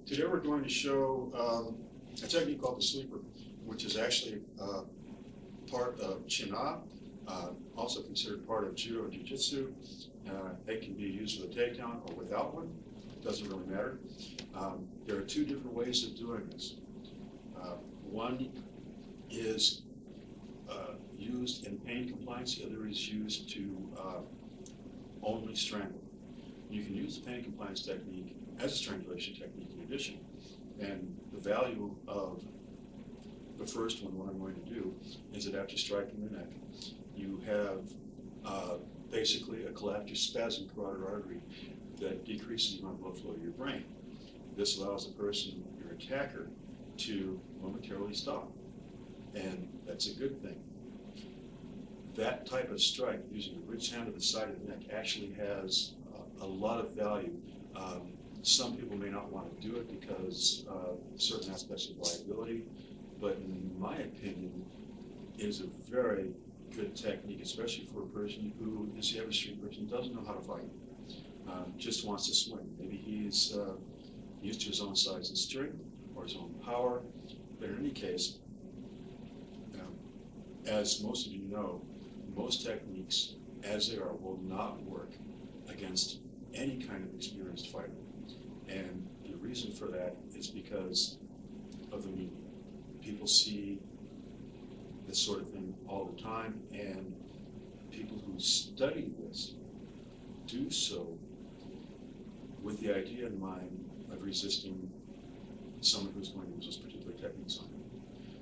Today we're going to show a technique called the sleeper, which is actually part of China, also considered part of Judo and Jiu Jitsu. It can be used with a takedown or without one. It doesn't really matter. There are two different ways of doing this. One is used in pain compliance. The other is used to only strangle. You can use the pain compliance technique as a strangulation technique in addition. And the value of the first one, what I'm going to do, is that after striking the neck, you have basically a collapsed carotid artery that decreases the amount of blood flow to your brain. This allows the person, your attacker, to momentarily stop. And that's a good thing. That type of strike, using a ridge hand to the side of the neck, actually has a lot of value. Some people may not want to do it because certain aspects of liability, but in my opinion, it is a very good technique, especially for a person who is the average street person, doesn't know how to fight, just wants to swing. Maybe he's used to his own size and strength or his own power, but in any case, as most of you know, most techniques, as they are, will not work against any kind of experienced fighter. And the reason for that is because of the media. People see this sort of thing all the time, and people who study this do so with the idea in mind of resisting someone who's going to use those particular techniques on them.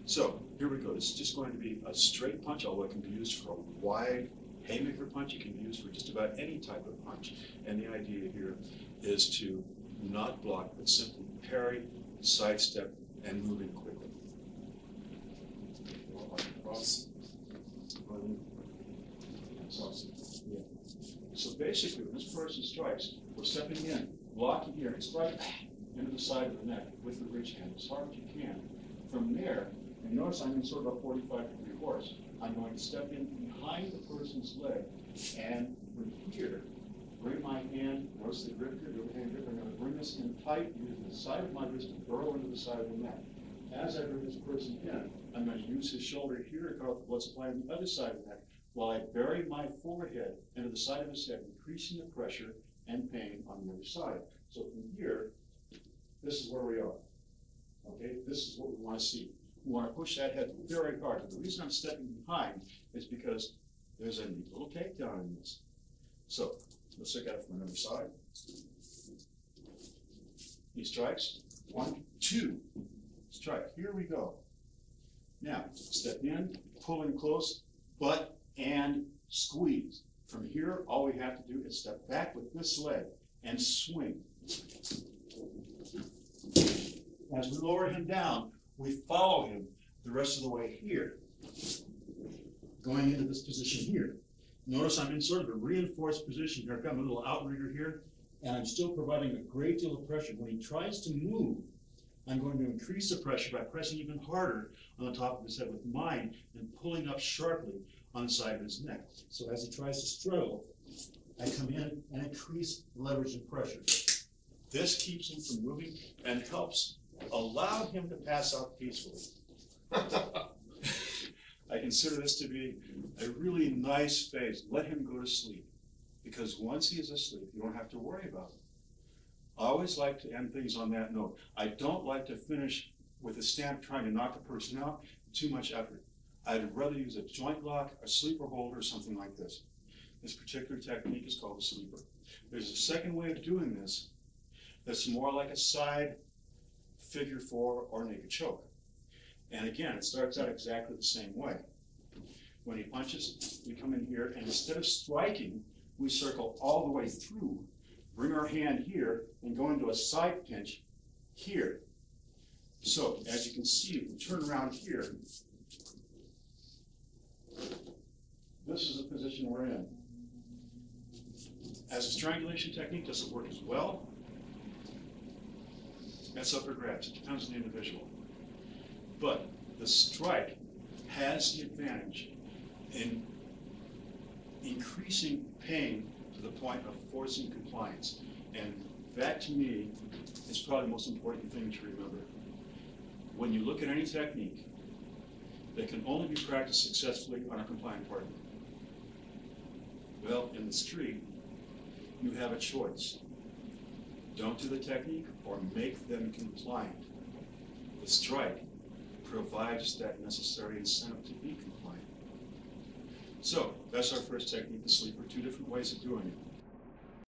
So here we go. This is just going to be a straight punch, although it can be used for a wide haymaker punch. It can be used for just about any type of punch. And the idea here is to not block, but simply parry, sidestep, and move in quickly. So basically, when this person strikes, we're stepping in, blocking here, and strike into the side of the neck with the ridge hand as hard as you can. From there, and notice I'm in sort of a 45-degree horse. I'm going to step in behind the person's leg, and from here, bring my hand, notice the grip here, the overhand grip, I'm going to bring this in tight, using the side of my wrist to burrow into the side of the neck. As I bring this person in, I'm going to use his shoulder here to cut off the blood supply on the other side of the neck, while I bury my forehead into the side of his head, increasing the pressure and pain on the other side. So from here, this is where we are. Okay, this is what we want to see. We want to push that head very hard. But the reason I'm stepping behind is because there's a neat little takedown in this. So let's look at it from another side. He strikes. 1, 2. Strike. Here we go. Now, step in, pull in close, butt, and squeeze. From here, all we have to do is step back with this leg and swing. As we lower him down, we follow him the rest of the way here, going into this position here. Notice I'm in sort of a reinforced position here. I've got my little outrigger here, and I'm still providing a great deal of pressure. When he tries to move, I'm going to increase the pressure by pressing even harder on the top of his head with mine and pulling up sharply on the side of his neck. So as he tries to straddle, I come in and increase the leverage and pressure. This keeps him from moving and helps allow him to pass out peacefully. I consider this to be a really nice phase. Let him go to sleep, because once he is asleep, you don't have to worry about it. I always like to end things on that note. I don't like to finish with a stamp trying to knock the person out. Too much effort. I'd rather use a joint lock, a sleeper hold, or something like this. This particular technique is called a sleeper. There's a second way of doing this that's more like a side figure 4 or naked choke. And again, it starts out exactly the same way. When he punches, we come in here, and instead of striking, we circle all the way through, bring our hand here, and go into a side pinch here. So, as you can see, if we turn around here, this is the position we're in. As a strangulation technique, does it work as well? That's up for grabs. It depends on the individual. But the strike has the advantage in increasing pain to the point of forcing compliance. And that, to me, is probably the most important thing to remember. When you look at any technique, they can only be practiced successfully on a compliant partner. Well, in the street, you have a choice. Don't do the technique or make them compliant. The strike provides that necessary incentive to be compliant. So that's our first technique, the sleeper. 2 different ways of doing it.